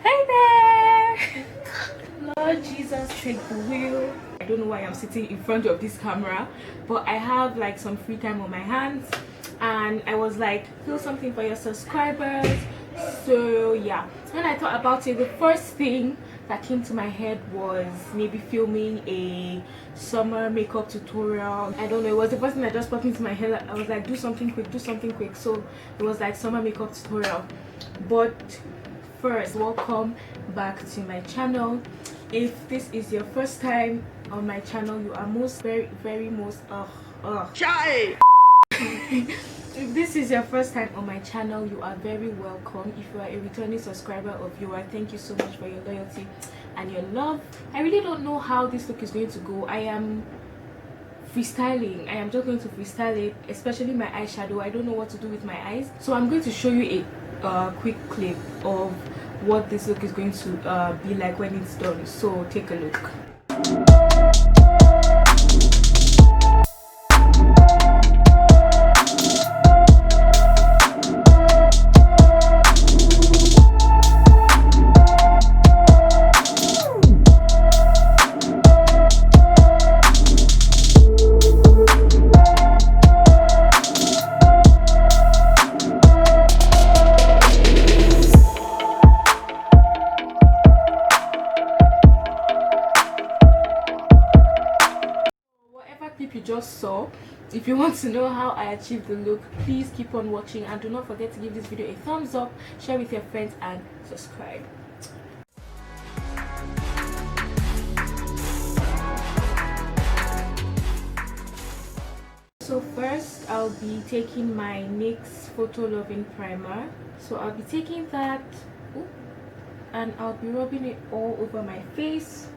Hey there! Lord Jesus, take the wheel. I don't know why I'm sitting in front of this camera, but I have like some free time on my hands and I was like, feel something for your subscribers. So yeah, when I thought about it, the first thing that came to my head was maybe filming a summer makeup tutorial. I don't know, it was the first thing that just popped into my head. I was like, do something quick, do something quick. So it was like summer makeup tutorial. But first, welcome back to my channel. If this is your first time on my channel, you are most shy. If this is your first time on my channel, you are very welcome. If you are a returning subscriber or viewer, thank you so much for your loyalty and your love. I really don't know how this look is going to go. I am freestyling. I am just going to freestyle it, especially my eyeshadow. I don't know what to do with my eyes, so I'm going to show you a quick clip of what this look is going to be like when it's done. So take a look. You just saw, if you want to know how I achieved the look, please keep on watching and do not forget to give this video a thumbs up, share with your friends and subscribe. So first I'll be taking my NYX Photo Loving Primer. So I'll be taking that and I'll be rubbing it all over my face.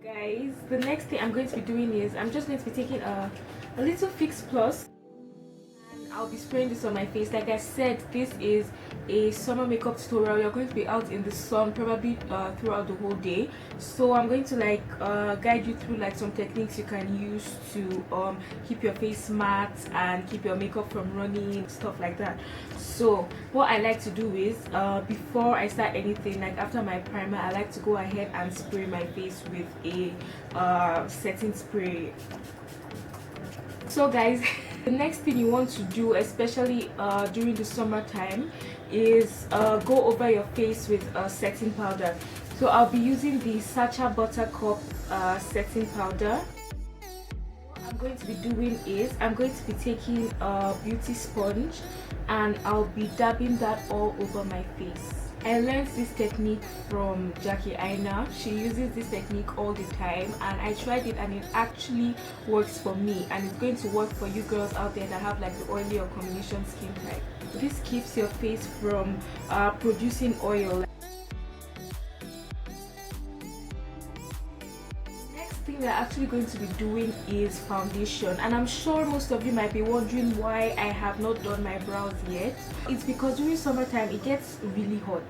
Guys, the next thing I'm going to be doing is I'm just going to be taking a little Fix Plus and I'll be spraying this on my face. Like I said, this is a summer makeup tutorial. You're going to be out in the sun probably throughout the whole day, so I'm going to like guide you through like some techniques you can use to keep your face matte and keep your makeup from running, stuff like that. So what I like to do is before I start anything, like after my primer, I like to go ahead and spray my face with a setting spray. So guys, the next thing you want to do, especially during the summertime, is go over your face with a setting powder. So I'll be using the Sacha buttercup setting powder. What I'm going to be doing is I'm going to be taking a beauty sponge and I'll be dabbing that all over my face. I learned this technique from Jackie Aina. She uses this technique all the time and I tried it and it actually works for me, and it's going to work for you girls out there that have like the oily or combination skin type. This keeps your face from producing oil. We're actually going to be doing is foundation, and I'm sure most of you might be wondering why I have not done my brows yet. It's because during summertime it gets really hot,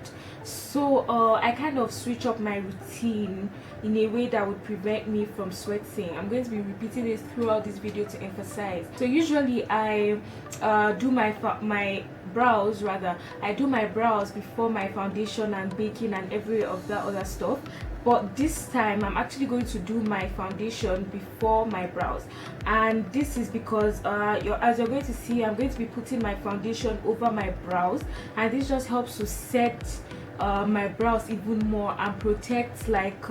so I kind of switch up my routine in a way that would prevent me from sweating. I'm going to be repeating this throughout this video to emphasize. So usually I do my brows, I do my brows before my foundation and baking and every of that other stuff. But this time I'm actually going to do my foundation before my brows, and this is because as you're going to see, I'm going to be putting my foundation over my brows, and this just helps to set my brows even more and protect like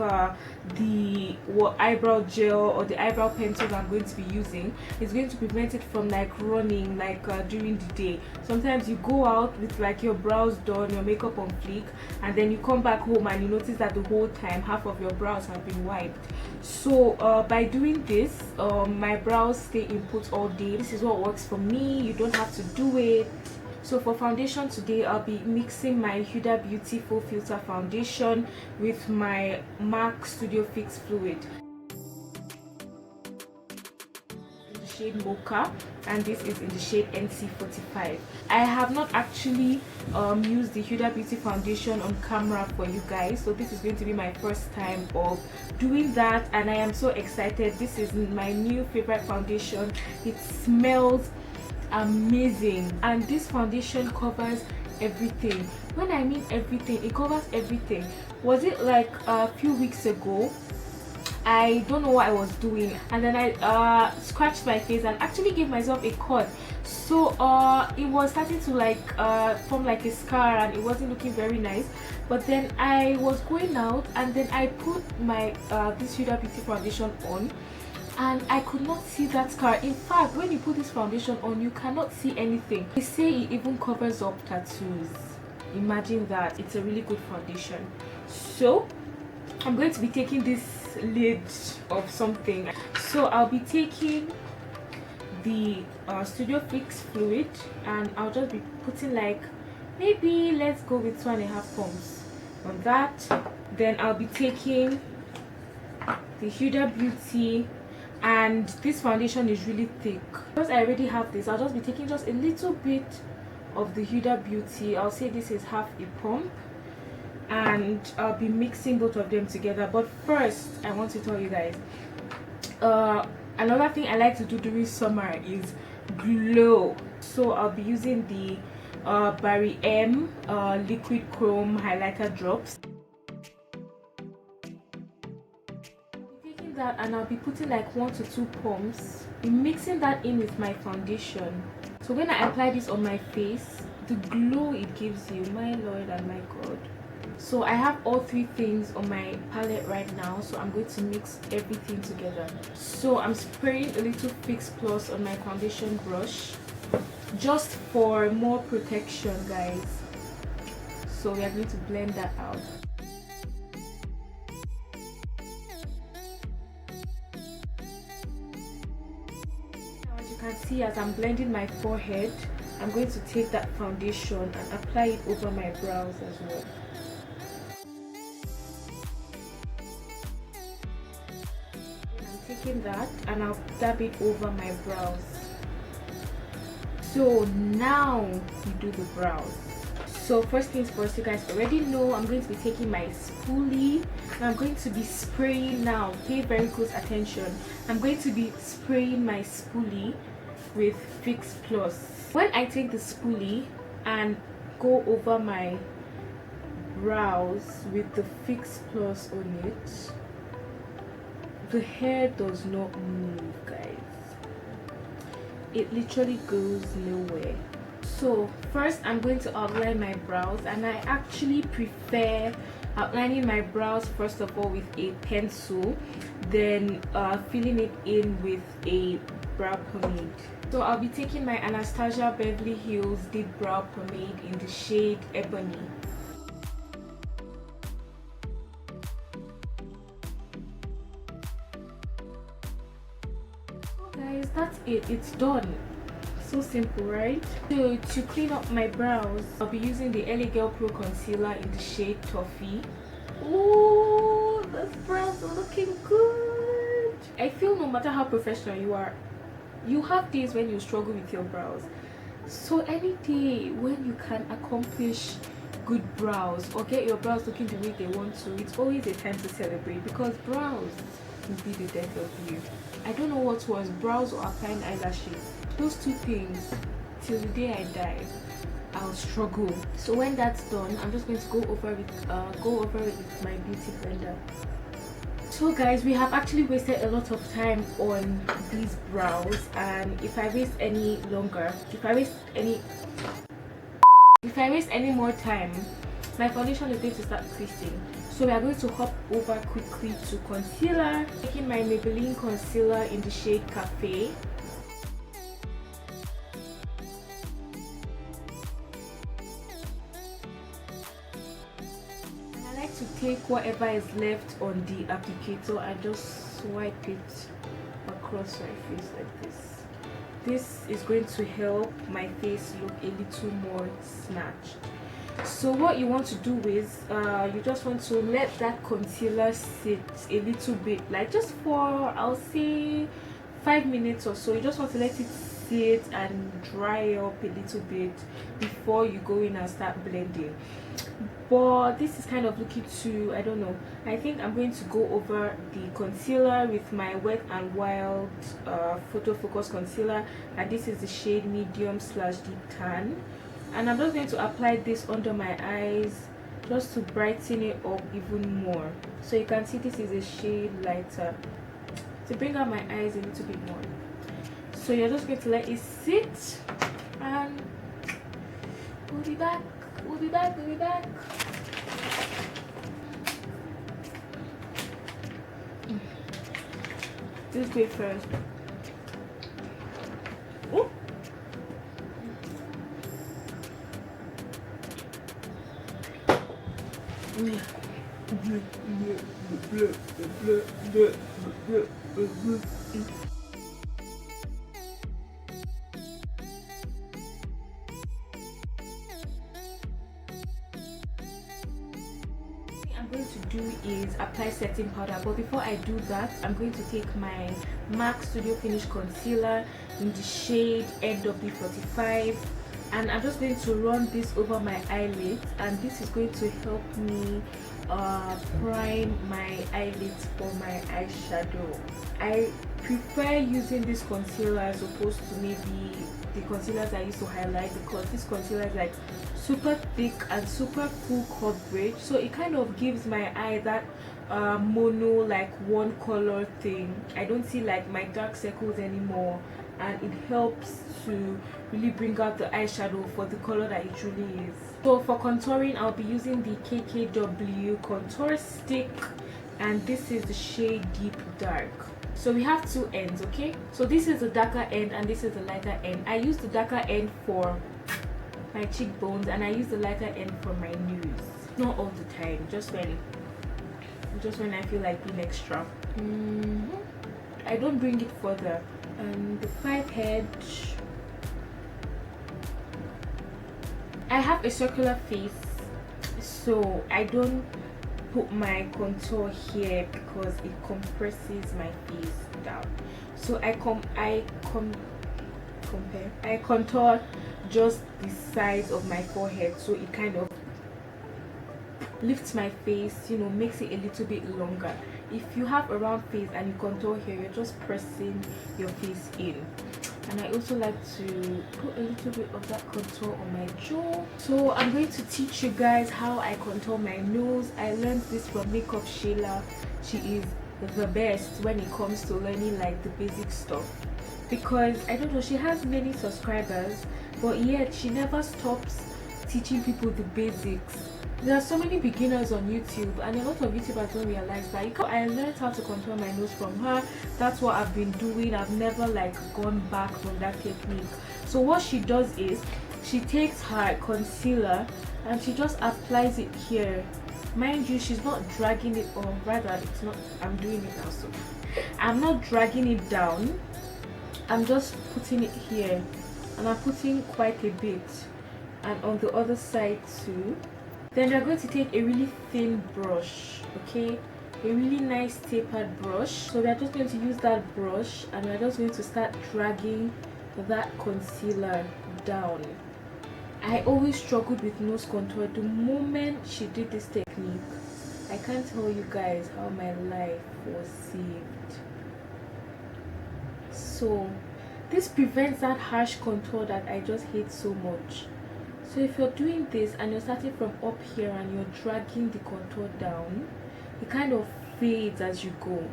the eyebrow gel or the eyebrow pencil I'm going to be using. It's going to prevent it from like running like during the day. Sometimes you go out with like your brows done, your makeup on fleek, and then you come back home and you notice that the whole time half of your brows have been wiped. So by doing this, my brows stay in put all day. This is what works for me. You don't have to do it. So for foundation today, I'll be mixing my Huda Beauty Full Filter Foundation with my MAC Studio Fix Fluid in the shade MOCHA, and this is in the shade NC45. I have not actually used the Huda Beauty Foundation on camera for you guys, so this is going to be my first time of doing that, and I am so excited. This is my new favorite foundation. It smells amazing, and this foundation covers everything. When I mean everything, it covers everything. Was it like a few weeks ago? I don't know what I was doing, and then I scratched my face and actually gave myself a cut. So it was starting to like form like a scar, and it wasn't looking very nice. But then I was going out, and then I put my this Huda Beauty foundation on, and I could not see that scar. In fact, when you put this foundation on, you cannot see anything. They say it even covers up tattoos. Imagine that. It's a really good foundation. So I'm going to be taking this lid of something. So I'll be taking the Studio Fix fluid, and I'll just be putting like, maybe let's go with 2.5 pumps on that. Then I'll be taking the Huda Beauty, and this foundation is really thick. Because I already have this, I'll just be taking just a little bit of the Huda Beauty. I'll say this is half a pump, and I'll be mixing both of them together. But first, I want to tell you guys, another thing I like to do during summer is glow. So I'll be using the Barry M liquid chrome highlighter drops. Taking that, and I'll be putting like 1 to 2 pumps, mixing that in with my foundation. So when I apply this on my face, the glow it gives you, my lord and my god. So I have all 3 things on my palette right now, so I'm going to mix everything together. So I'm spraying a little Fix Plus on my foundation brush, just for more protection, guys. So we are going to blend that out. Now, as you can see, as I'm blending my forehead, I'm going to take that foundation and apply it over my brows as well. Taking that, and I'll dab it over my brows. So now we do the brows. So first things first, you guys already know I'm going to be taking my spoolie, and I'm going to be spraying now. Pay very close attention. I'm going to be spraying my spoolie with Fix Plus. When I take the spoolie and go over my brows with the Fix Plus on it, the hair does not move, guys. It literally goes nowhere. So first I'm going to outline my brows, and I actually prefer outlining my brows first of all with a pencil, then filling it in with a brow pomade. So I'll be taking my Anastasia Beverly Hills Dipbrow pomade in the shade Ebony. Guys, that's it, it's done. So simple, right? So to clean up my brows, I'll be using the LA Girl Pro concealer in the shade Toffee. Oh, those brows are looking good. I feel no matter how professional you are, you have days when you struggle with your brows. So any day when you can accomplish good brows or get your brows looking the way they want to, it's always a time to celebrate, because brows will be the death of you. I don't know what was, brows or applying eyelashes. Those 2 things, till the day I die, I'll struggle. So when that's done, I'm just going to go over it with my beauty blender. So guys, we have actually wasted a lot of time on these brows, and if I waste any more time, my foundation is going to start twisting. So we are going to hop over quickly to concealer. Taking my Maybelline concealer in the shade Cafe. And I like to take whatever is left on the applicator and just swipe it across my face like this. This is going to help my face look a little more snatched. So what you want to do is you just want to let that concealer sit a little bit, like just for, I'll say, 5 minutes or so. You just want to let it sit and dry up a little bit before you go in and start blending. But this is kind of looking too, I don't know. I think I'm going to go over the concealer with my Wet n Wild Photo Focus concealer, and this is the shade medium / deep tan. And I'm just going to apply this under my eyes just to brighten it up even more. So you can see this is a shade lighter to bring out my eyes a little bit more. So you're just going to let it sit, and we'll be back. We'll be back. We'll be back. This way first. Oh. I'm going to do is apply setting powder, but before I do that, I'm going to take my MAC Studio Finish concealer in the shade NW45, and I'm just going to run this over my eyelids, and this is going to help me prime my eyelids for my eyeshadow. I prefer using this concealer as opposed to maybe the concealers I used to highlight, because this concealer is like super thick and super full coverage, so it kind of gives my eye that mono, like one color thing. I don't see like my dark circles anymore, and it helps to really bring out the eyeshadow for the color that it truly is. So for contouring, I'll be using the KKW contour stick, and this is the shade Deep Dark. So we have two ends, okay? So this is the darker end and this is the lighter end. I use the darker end for my cheekbones and I use the lighter end for my nose. Not all the time, just when I feel like being extra. I don't bring it further. And the 5 head, I have a circular face, so I don't put my contour here because it compresses my face down. So I contour just the sides of my forehead, so it kind of lifts my face, you know, makes it a little bit longer. If you have a round face and you contour here, you're just pressing your face in. And I also like to put a little bit of that contour on my jaw. So I'm going to teach you guys how I contour my nose. I learned this from Makeup Shayla. She is the best when it comes to learning like the basic stuff, because I don't know, she has many subscribers, but yet she never stops teaching people the basics. There are so many beginners on YouTube, and a lot of YouTubers don't realize that. I learned how to contour my nose from her. That's what I've been doing. I've never like gone back from that technique. So what she does is she takes her concealer and she just applies it here. Mind you, she's not dragging it, or rather it's not, I'm doing it now, so I'm not dragging it down. I'm just putting it here, and I'm putting quite a bit, and on the other side too. Then we're going to take a really thin brush, okay, a really nice tapered brush. So we're just going to use that brush and we're just going to start dragging that concealer down. I always struggled with nose contour. The moment she did this technique, I can't tell you guys how my life was saved. So this prevents that harsh contour that I just hate so much. So if you're doing this and you're starting from up here and you're dragging the contour down, it kind of fades as you go,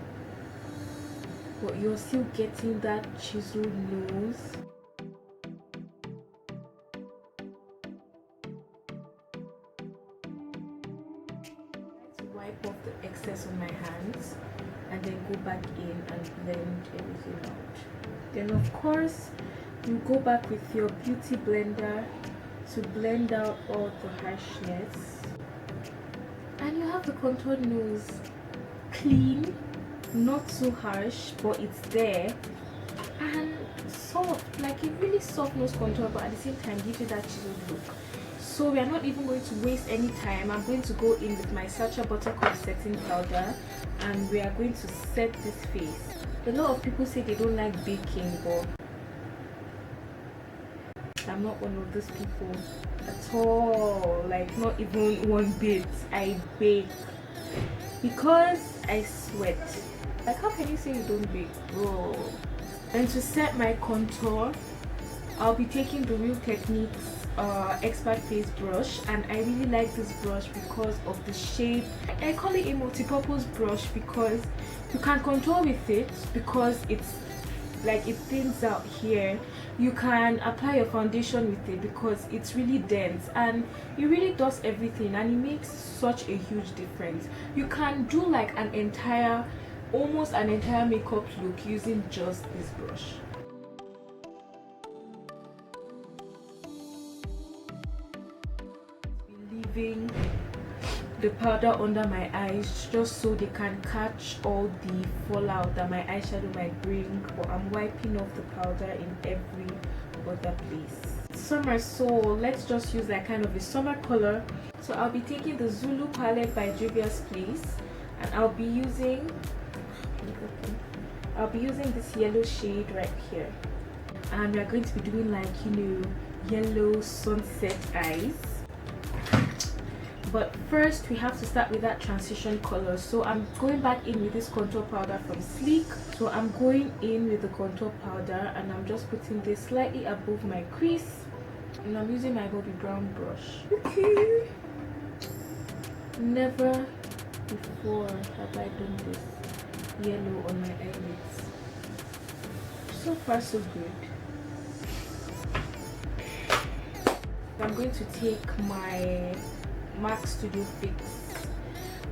but you're still getting that chiseled nose. To wipe off the excess on my hands and then go back in and blend everything out. Then of course you go back with your beauty blender to blend out all the harshness, and you have the contour nose clean, not so harsh, but it's there, and soft, like a really soft nose contour, but at the same time gives you that chiseled look. So we are not even going to waste any time. I'm going to go in with my Sacha buttercup setting powder, and we are going to set this face. A lot of people say they don't like baking, but I'm not one of those people at all, like not even one bit. I bake because I sweat. Like, how can you say you don't bake, bro? And to set my contour, I'll be taking the Real Techniques expert face brush, and I really like this brush because of the shape. I call it a multi-purpose brush because you can contour with it because it's like it thins out here. You can apply your foundation with it because it's really dense and it really does everything, and it makes such a huge difference. You can do like an entire, almost an entire makeup look using just this brush. Leaving the powder under my eyes just so they can catch all the fallout that my eyeshadow might bring, but I'm wiping off the powder in every other place. Summer, so let's just use like kind of a summer color. So I'll be taking the Zulu palette by Juvias, please, and I'll be using this yellow shade right here, and we're going to be doing like, you know, yellow sunset eyes. But first we have to start with that transition color. So I'm going back in with this contour powder from Sleek. So I'm going in with the contour powder and I'm just putting this slightly above my crease, and I'm using my Bobbi Brown brush. Okay, never before have I done this yellow on my eyelids. So far so good. I'm going to take my MAC Studio Fix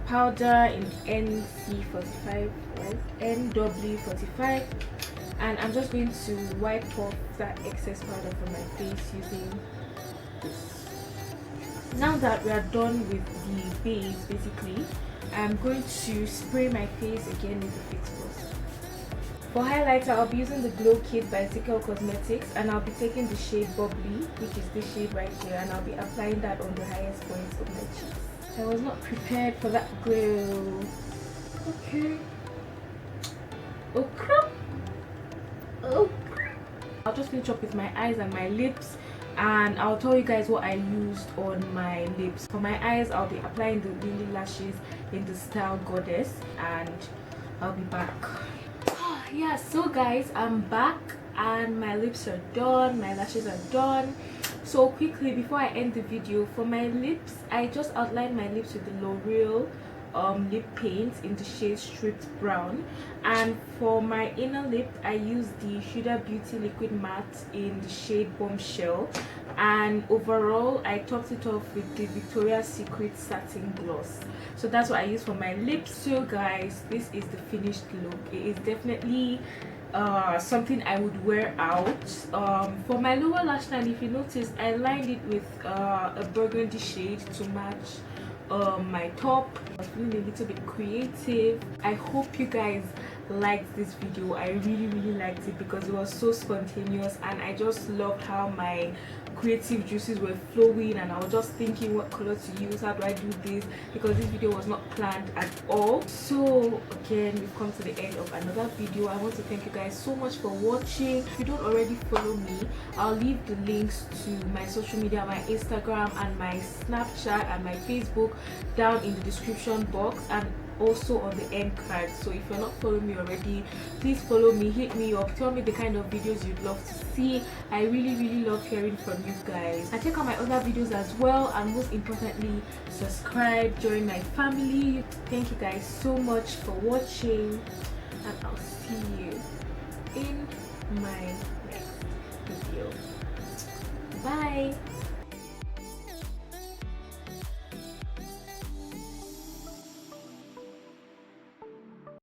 powder in NC45, right? NW45, and I'm just going to wipe off that excess powder from my face using this. Now that we are done with the base, basically, I'm going to spray my face again with the Fix Plus. For highlighter, I'll be using the Glow Kit by Zikel Cosmetics, and I'll be taking the shade Bubbly, which is this shade right here, and I'll be applying that on the highest points of my cheeks. I was not prepared for that glow. Okay. Okay. Okay. I'll just finish up with my eyes and my lips, and I'll tell you guys what I used on my lips. For my eyes, I'll be applying the Lilly lashes in the style Goddess, and I'll be back. Yeah, so guys, I'm back and my lips are done, my lashes are done. So quickly before I end the video, for my lips, I just outlined my lips with the L'Oreal lip paint in the shade Stripped Brown, and for my inner lip I used the Huda Beauty Liquid Matte in the shade Bombshell, and overall I topped it off with the Victoria's Secret Satin Gloss. So that's what I use for my lips. So guys, this is the finished look. It is definitely something I would wear out. For my lower lash line, if you notice, I lined it with a burgundy shade to match my top. I was feeling a little bit creative. I hope you guys liked this video. I really liked it because it was so spontaneous, and I just loved how my creative juices were flowing, and I was just thinking what color to use, how do I do this, because this video was not planned at all. So again, we've come to the end of another video. I want to thank you guys so much for watching. If you don't already follow me, I'll leave the links to my social media, my Instagram and my Snapchat and my Facebook down in the description box, and also on the end card. So if you're not following me already, please follow me, hit me up, tell me the kind of videos you'd love to see. I really love hearing from you guys. I check out my other videos as well, and most importantly, subscribe, join my family. Thank you guys so much for watching, and I'll see you in my next video. Bye.